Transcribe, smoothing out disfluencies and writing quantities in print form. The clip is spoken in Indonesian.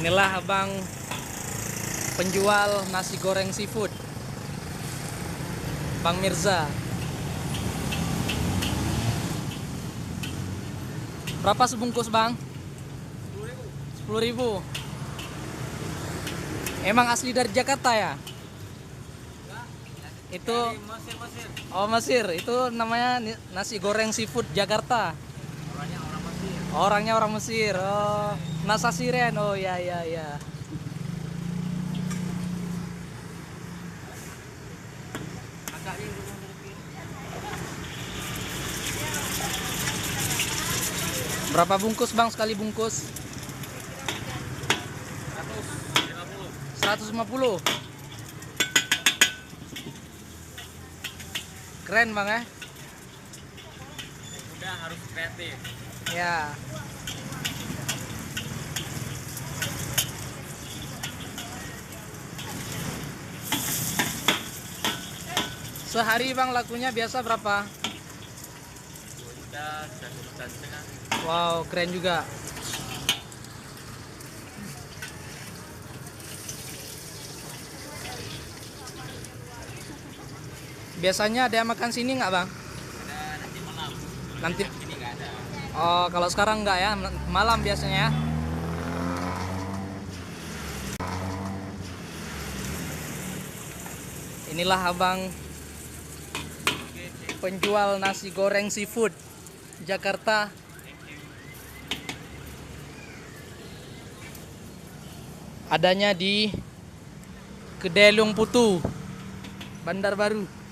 Inilah abang penjual nasi goreng seafood, Bang Mirza. Berapa sebungkus bang? 10.000. Emang asli dari Jakarta ya? Itu Mesir. oh Mesir. Itu namanya nasi goreng seafood Jakarta. Orangnya orang Mesir. Orangnya orang Mesir. Oh, Nasasiren. Oh ya ya ya. Agaknya di rumah Filipina. Berapa bungkus bang sekali bungkus? 150. Keren bang ya? Udah harus kreatif. Ya. Sehari bang lakunya biasa berapa? 2 juta, 1,5 juta. Wow, keren juga. Biasanya ada yang makan sini nggak bang? Ada nanti malam. Nanti. Ini nggak ada. Oh, kalau sekarang nggak ya, malam biasanya. Inilah abang penjual nasi goreng seafood Jakarta. Adanya di Kedelung Putu, Bandar Baru.